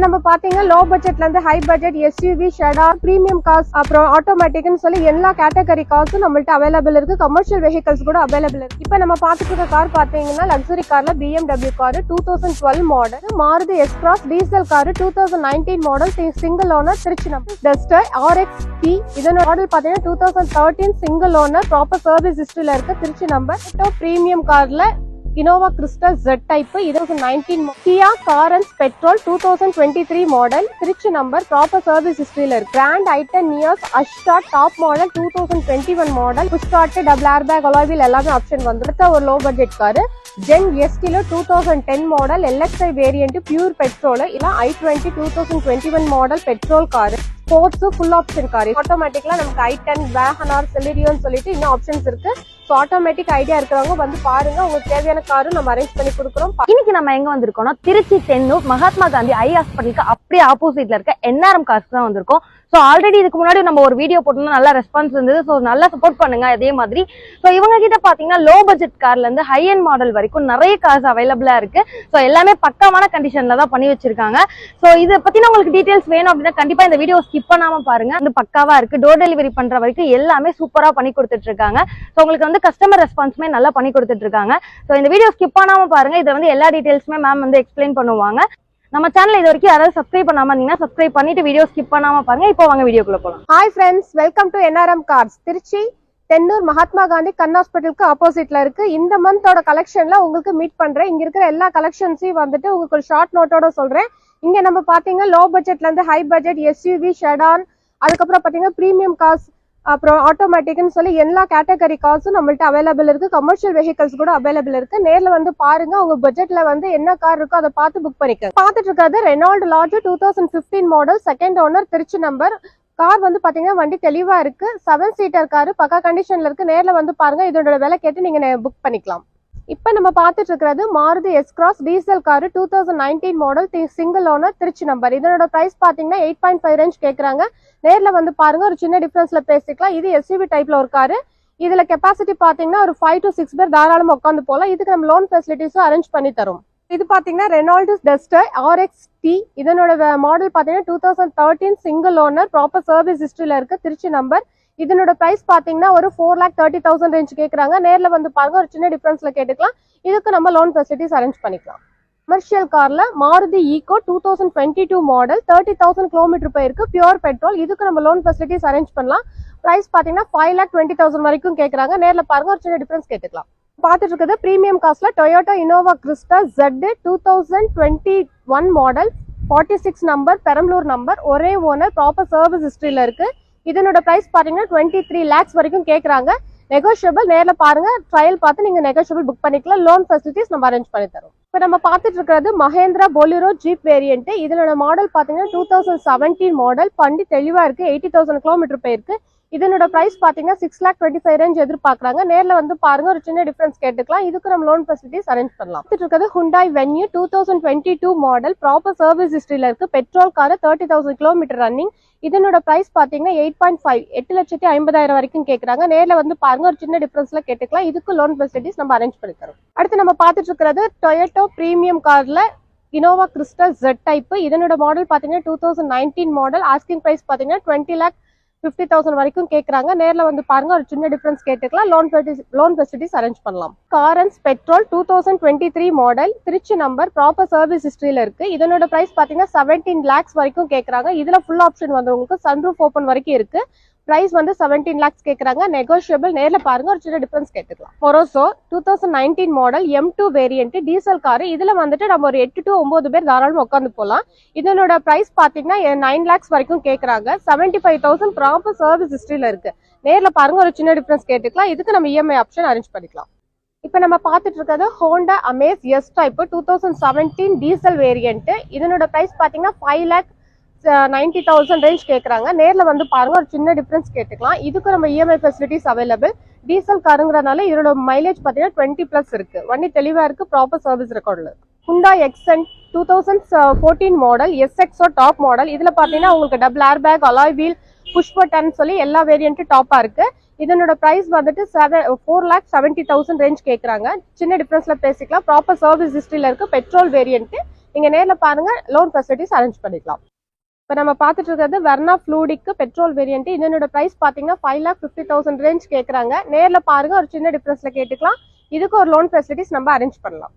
நம்ம பாத்தீங்கன்னா லோ பட்ஜெட்ல இருந்து high budget SUV sedan premium cars அப்புறம் ஆட்டோமேட்டிக்னு சொல்லி எல்லா கேட்டகரி கார்ஸும் நம்மள்ட்ட அவைலபிள் இருக்கு. கமர்ஷியல் வெஹிக்கல்ஸ் கூட அவைலபிள் இருக்கு. இப்போ நம்ம பாத்துட்டு இருக்க கார் பாத்தீங்கன்னா லக்ஸரி கார்ல BMW car 2012 model, Maruti S-Cross diesel car 2019 model single owner Trichy number, Duster RX-T இதனோட மாடல் பாத்தீங்கன்னா 2013 சிங்கிள் ஓனர் ப்ராப்பர் சர்வீஸ் ஹிஸ்டரியில இருக்கு திருச்சி நம்பர். பிரீமியம் கார்ல Innova Crystal Z type 2019 Kia Carens Petrol 2023 model Trichy number proper service ஹிஸ்டரியில இருக்கு. Grand i ten Nios Asta top model 2021 model push start double air bag alloy wheel எல்லாமே option வந்துருக்கு. ஒரு low budget car Zen எஸ்டில 2010 model LXI variant pure petrol இல்ல i20 2021 model petrol car sports full option car. ஆட்டோமேட்டிக்ல நமக்கு i10 Wagon R செலிரியோன்னு சொல்லிட்டு இன்னும் options இருக்கு. ஸோ ஆட்டோமேட்டிக் ஐடியா இருக்கிறவங்க வந்து பாருங்க, உங்களுக்கு தேவையான காரும் நம்ம அரேஞ்ச் பண்ணி கொடுக்குறோம். இன்னைக்கு நம்ம எங்க வந்திருக்கோம்னா திருச்சி தென்னூர் மகாத்மா காந்தி ஐ ஹாஸ்பிட்டலுக்கு அப்படியே ஆப்போசிட்ல இருக்க NRM கார்ஸ் தான் வந்திருக்கோம். ஸோ ஆல்ரெடி இதுக்கு முன்னாடி நம்ம ஒரு வீடியோ போட்டோம்னா நல்ல ரெஸ்பான்ஸ் இருந்தது. ஸோ நல்லா சப்போர்ட் பண்ணுங்க அதே மாதிரி. ஸோ இவங்க கிட்ட பாத்தீங்கன்னா லோ பட்ஜெட் கார்ல இருந்து ஹை எண்ட் மாடல் வரைக்கும் நிறைய கார்ஸ் அவைலபிளா இருக்கு. ஸோ எல்லாமே பக்காவான கண்டிஷன்ல தான் பண்ணி வச்சிருக்காங்க. ஸோ இதை பத்தின உங்களுக்கு டீடைல்ஸ் வேணும் அப்படின்னா கண்டிப்பா இந்த வீடியோ ஸ்கிப் பண்ணாம பாருங்க. வந்து பக்காவா இருக்கு. டோர் டெலிவரி பண்ற வரைக்கும் எல்லாமே சூப்பரா பண்ணி கொடுத்துட்டு இருக்காங்க. ஸோ உங்களுக்கு வந்து கஸ்டமர் ரெஸ்பான்ஸுமே நல்லா பண்ணி கொடுத்துட்டு இருக்காங்க. ஸோ இந்த வீடியோ ஸ்கிப் பண்ணாம பாருங்க. இதை வந்து எல்லா டீடைல்ஸுமே மேம் வந்து எக்ஸ்பிளைன் பண்ணுவாங்க. நம்ம சேனல் இது வரைக்கும் யாராவது சப்ஸ்கிரைப் பண்ணாம இருந்தீங்கன்னா சப்ஸ்கிரைப் பண்ணிட்டு வீடியோ ஸ்கிப் பண்ணாம பாருங்க. இப்போ வாங்க வீடியோக்குள்ள போலாம். Hi friends, welcome to NRM cars. Trichy Thennur Mahatma Gandhi கண் ஹாஸ்பிட்டலுக்கு ஆப்போசிட்ல இருக்கு. இந்த மந்தோட கலெக்ஷன்ல உங்களுக்கு மீட் பண்றேன். இங்க இருக்கிற எல்லா கலெக்ஷன்ஸையும் வந்துட்டு உங்களுக்கு ஒரு ஷார்ட் நோட்டோட சொல்றேன். இங்க நம்ம பாத்தீங்கன்னா லோ பட்ஜெட்ல இருந்து ஹை பட்ஜெட் எஸ்யூவி ஷெடான், அதுக்கப்புறம் பாத்தீங்கன்னா பிரீமியம் கார்ஸ் அப்புறம் ஆட்டோமேட்டிக்னு சொல்லி எல்லா கேட்டகரி கார்ஸும் நம்மள்ட்ட அவைலபிள் இருக்கு. கமர்ஷியல் வெஹிக்கல்ஸ் கூட அவைலபிள் இருக்கு. நேர்ல வந்து பாருங்க, உங்க பட்ஜெட்ல வந்து என்ன கார் இருக்கோ அதை பார்த்து புக் பண்ணிக்க. பாத்துட்டு இருக்கிறது Renault large 2015 model second owner Trichy number. Car வந்து பாத்தீங்கன்னா வண்டி தெளிவா இருக்கு. 7 சீட்டர் கார் பக்கா கண்டிஷன்ல இருக்கு. நேர்ல வந்து பாருங்க, இதோட விலை கேட்டு நீங்க புக் பண்ணிக்கலாம். இப்ப நம்ம பாத்துட்டு இருக்கிறது Maruti S-Cross diesel car 2019 model single owner Trichy number. இதனோட பிரைஸ் பாத்தீங்கன்னா 8.5 ரேஞ்ச் கேக்குறாங்க. நேர்ல வந்து பாருங்க, ஒரு சின்ன டிஃபரன்ஸ்ல பேசிக்கலாம். இது SUV டைப்ல ஒரு காரு. இதுல கெப்பாசிட்டி பாத்தீங்கன்னா ஒரு 5 to 6 பேர் தாராளமா உட்காந்து போலாம். இதுக்கு நம்ம லோன் ஃபெசிலிட்டிஸும் அரேஞ்ச் பண்ணி தரும். இது பாத்தீங்கன்னா ரெனால்ட் டஸ்டர் RX-T இதனோட மாடல் பாத்தீங்கன்னா 2013 சிங்கிள் ஓனர் ப்ராப்பர் சர்வீஸ் ஹிஸ்டரியில இருக்கு திருச்சி நம்பர். இதனோட பிரைஸ் பாத்தீங்கன்னா ஒரு 4,30,000 ரேஞ்ச் கேக்குறாங்க. நேர்ல வந்து பாருங்க, ஒரு சின்ன டிஃபரன்ஸ்ல கேட்டுக்கலாம். இதுக்கு நம்ம லோன் ஃபெசிலிட்டிஸ் அரேஞ்ச் பண்ணிக்கலாம். கமர்ஷியல் கார்ல மாருதி ஈகோ 2022 மாடல் 30,000 கிலோமீட்டர் போயிருக்கு. Pure petrol. இதுக்கு நம்ம லோன் ஃபெசிலிட்டிஸ் அரேஞ்ச் பண்ணலாம். பிரைஸ் பாத்தீங்கன்னா 5,20,000 வரைக்கும் கேக்குறாங்க. நேர்ல பாருங்க, ஒரு சின்ன டிஃபரன்ஸ் கேட்டுக்கலாம். பாத்துட்டு இருக்கிறது பிரீமியம் கார்ஸ்ல Toyota Innova Crysta Z 2021 model 46 number Perambalur number, ஒரே ஓனர் ப்ராப்பர் சர்வீஸ் ஹிஸ்டரியில இருக்கு. இதனோட பிரைஸ் பாத்தீங்கன்னா 23 lakhs வரைக்கும் கேக்குறாங்க. நெகோஷியபிள். நேர்ல பாருங்க, ட்ரையல் பார்த்து நீங்க நெகோஷியபிள் புக் பண்ணிக்கலாம். லோன் ஃபெசிலிட்டிஸ் நம்ம அரேஞ்ச் பண்ணி தரோம். இப்போ நம்ம பார்த்துட்டு இருக்கிறது மஹேந்திரா பொலிரோ ஜீப் வேரியன்ட். இதனோட மாடல் பாத்தீங்கன்னா 2017 மாடல். வண்டி தெளிவா இருக்கு. 80,000 கிலோமீட்டர் போயிருக்கு. இதனோட பிரைஸ் பாத்தீங்கன்னா 6,25,000 ரேஞ்ச் எதிர்பார்க்கறாங்க. நேர்ல வந்து பாருங்க, ஒரு சின்ன டிஃபரன்ஸ் கேட்டுக்கலாம். இதுக்கு நம்ம லோன் ஃபெசிலிட்டிஸ் அரேஞ்ச் பண்ணலாம். இருக்கிறது Hyundai Venue 2022 model proper service ஹிஸ்டரியில இருக்கு. Petrol car 30,000 kilometre running. இதனோட பிரைஸ் பாத்தீங்கன்னா 8.5 8,50,000 வரைக்கும் கேக்குறாங்க. நேர்ல வந்து பாருங்க, ஒரு சின்ன டிஃபரன்ஸ்ல கேட்டுக்கலாம். இதுக்கு லோன் ஃபெசிலிட்டிஸ் நம்ம அரேஞ்ச் பண்ணி தரோம். அடுத்து நம்ம பாத்துட்டு இருக்கிறது டொயோட்டோ பிரீமியம் கார்ல இனோவா கிறிஸ்டல் Z டைப். இதனோட மாடல் பாத்தீங்கன்னா 2019 மாடல். ஆஸ்கிங் பிரைஸ் பாத்தீங்கன்னா 20,50,000 வரைக்கும் கேக்குறாங்க. நேர்ல வந்து பாருங்க, ஒரு சின்ன டிஃபரன்ஸ் கேட்டுக்கலாம். லோன் ஃபெசிலிட்டிஸ் அரேஞ்ச் பண்ணலாம். Carens petrol 2023 model Trichy number proper service ஹிஸ்டரியில இருக்கு. இதனோட பிரைஸ் பாத்தீங்கன்னா 17 lakhs வரைக்கும் கேக்குறாங்க. இதுல ஃபுல் ஆப்ஷன் வந்து உங்களுக்கு சன்ரூஃப் ஓபன் வரைக்கும் இருக்கு. பிரைஸ் வந்து 17 lakhs கேக்குறாங்க. நெகோஷியபிள். நேர்ல பாருங்க, ஒரு சின்ன டிஃபரன்ஸ் கேட்டுக்கலாம். மொரோசோ 2019 model M2 variant diesel car. இதுல வந்துட்டு நம்ம ஒரு 8 to 9 பேர் தாராளமா உட்காந்து போலாம். இதனோட பிரைஸ் பாத்தீங்கன்னா 9 lakhs வரைக்கும் கேக்குறாங்க. 75,000 ப்ராப்பர் சர்வீஸ் ஹிஸ்டரியில இருக்கு. நேர்ல பாருங்க, ஒரு சின்ன டிஃபரன்ஸ் கேட்டுக்கலாம். இதுக்கு நம்ம EMI ஆப்ஷன் அரேஞ்ச் பண்ணிக்கலாம். இப்ப நம்ம பாத்துட்டு இருக்கிறது Honda Amaze S type 2017 diesel variant. இதனோட பிரைஸ் பாத்தீங்கன்னா 5,90,000 ரேஞ்ச் கேக்குறாங்க. நேர்ல வந்து பாருங்க, ஒரு சின்ன டிஃபரன்ஸ் கேட்டுக்கலாம். இதுக்கு நம்ம EMI ஃபெசிலிட்டிஸ் அவைலபிள். டீசல் காருங்கிறதுனால இதோட மைலேஜ் பாத்தீங்கன்னா 20+ இருக்கு. வண்டி தெளிவா இருக்கு. ப்ராப்பர் சர்வீஸ் ரெக்கார்ட்ல. Hyundai Xcent 2014 model SXO top model. இதுல பாத்தீங்கன்னா உங்களுக்கு double air bag alloy wheel push button சொல்லி எல்லா வேரியன்ட்டும் டாப்பா இருக்கு. இதனோட பிரைஸ் வந்துட்டு 4,70,000 ரேஞ்ச் கேக்குறாங்க. சின்ன டிஃபரன்ஸ்ல பேசிக்கலாம். ப்ராப்பர் சர்வீஸ் ஹிஸ்டரியில இருக்கு. Petrol variant. நீங்க நேர்ல பாருங்க, லோன் ஃபெசிலிட்டிஸ் அரேஞ்ச் பண்ணிக்கலாம். இப்போ நம்ம பார்த்துட்டு இருக்கிறது வெர்னா ஃப்ளூடிக்கு பெட்ரோல் வேரியன்ட். இதனோட பிரைஸ் பார்த்தீங்கன்னா 5,50,000 ரேஞ்ச் கேட்குறாங்க. நேரில் பாருங்க, ஒரு சின்ன டிஃபரன்ஸ்ல கேட்டுக்கலாம். இதுக்கு ஒரு லோன் ஃபெசிலிட்டிஸ் நம்ம அரேஞ்ச் பண்ணலாம்.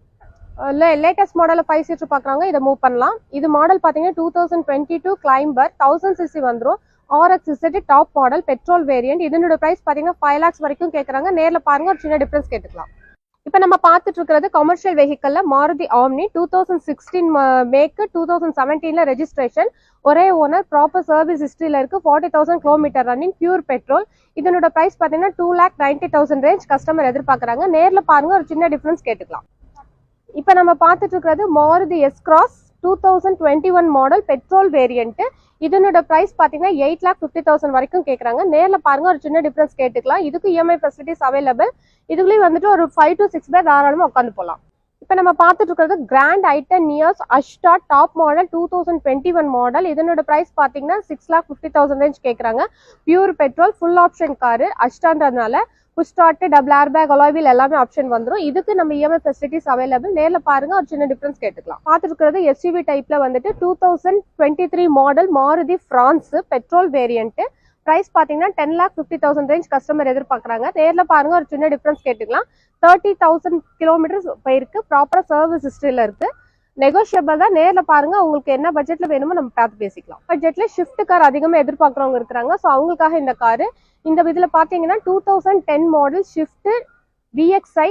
லேட்டஸ்ட் மாடலில் 5 சீட்டர் பார்க்குறாங்க, இதை மூவ் பண்ணலாம். இது மாடல் பார்த்தீங்கன்னா 2022 கிளைம்பர் 1000cc வந்துடும். RX top model petrol variant. இதனோட பிரைஸ் பார்த்தீங்கன்னா 5 lakhs வரைக்கும் கேட்குறாங்க. நேரில் பாருங்க, ஒரு சின்ன டிஃபரன்ஸ் கேட்டுக்கலாம். இப்போ நம்ம பார்த்துட்டு இருக்கிறது கமர்ஷியல் வெஹிக்கல்ல மாருதி ஆம்னி 2016 மேக்கு 2017 ரெஜிஸ்ட்ரேஷன். ஒரே ஓனர், ப்ராப்பர் சர்வீஸ் ஹிஸ்டரியில இருக்கு. 40,000 கிலோமீட்டர் ரன்னிங், பியூர் பெட்ரோல். இதனோட பிரைஸ் பார்த்தீங்கன்னா 2,90,000 ரேஞ்ச் கஸ்டமர் எதிர்பார்க்குறாங்க. நேரில் பாருங்க, ஒரு சின்ன டிஃபரன்ஸ் கேட்டுக்கலாம். இப்போ நம்ம பார்த்துட்டு இருக்கிறது Maruti S-Cross 2021 model petrol variant. இதனோட பிரைஸ் பார்த்தீங்கன்னா 8,50,000 வரைக்கும் கேட்குறாங்க. நேரில் பாருங்க, ஒரு சின்ன டிஃபரன்ஸ் கேட்டுக்கலாம். இதுக்கு இஎம்ஐ ஃபெசிலிட்டிஸ் அவைலபிள். இதுக்குள்ளேயும் வந்துட்டு ஒரு 5 to 6 பேர் தாராளமாக உட்காந்து போகலாம். இப்போ நம்ம பார்த்துட்டு இருக்கிறது grand i ten Nios Asta top model 2021 model. இதனோட பிரைஸ் பார்த்தீங்கன்னா 6,50,000 ரேஞ்ச் கேட்குறாங்க. Pure petrol, full option car. அஷ்டான்றதுனால push start, double air bag, alloy wheel எல்லாமே ஆப்ஷன் வந்துடும். இதுக்கு நம்ம இஎம்ஐ ஃபெசிலிட்டிஸ் அவைலபிள். நேரில் பாருங்க, ஒரு சின்ன டிஃபரன்ஸ் கேட்டுக்கலாம். பார்த்துருக்கிறது எஸ்யூவி டைப்ல வந்துட்டு 2023 model Maruti Fronx petrol variant. Price பார்த்தீங்கன்னா 10,50,000 ரேஞ்ச் கஸ்டமர் எதிர்பார்க்குறாங்க. நேரில் பாருங்க, ஒரு சின்ன டிஃபரன்ஸ் கேட்டுக்கலாம். 30,000 கிலோமீட்டர்ஸ் போயிருக்கு. ப்ராப்பர் சர்வீஸ் ஹிஸ்டரியில் இருக்கு. நெகோஷியபிள் தான். நேரில் பாருங்க, உங்களுக்கு என்ன பட்ஜெட்ல வேணுமோ நம்ம பார்த்து பேசிக்கலாம். பட்ஜெட்ல ஷிஃப்ட் கார் அதிகமாக எதிர்பார்க்குறவங்க இருக்கிறாங்க. ஸோ அவங்களுக்காக இந்த காரு. இந்த இதில் பார்த்தீங்கன்னா 2010 மாடல் ஷிஃப்ட் VXI.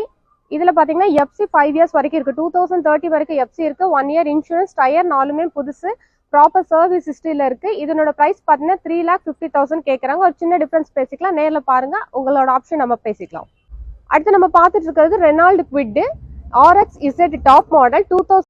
இதில் பார்த்தீங்கன்னா எஃப்சி 5 years வரைக்கும் இருக்கு. 2030 வரைக்கும் எஃப்சி இருக்கு. 1 year இன்சூரன்ஸ். டயர் 4மே புதுசு. ப்ராப்பர் சர்வீஸ் ஹிஸ்டரியில் இருக்கு. இதனோட பிரைஸ் பார்த்தீங்கன்னா 3,50,000 கேட்குறாங்க. ஒரு சின்ன டிஃபரன்ஸ் பேசிக்கலாம். நேரில் பாருங்க, உங்களோட ஆப்ஷன் நம்ம பேசிக்கலாம். அடுத்து நம்ம பார்த்துட்டு இருக்கிறது Renault quit RX top model 2000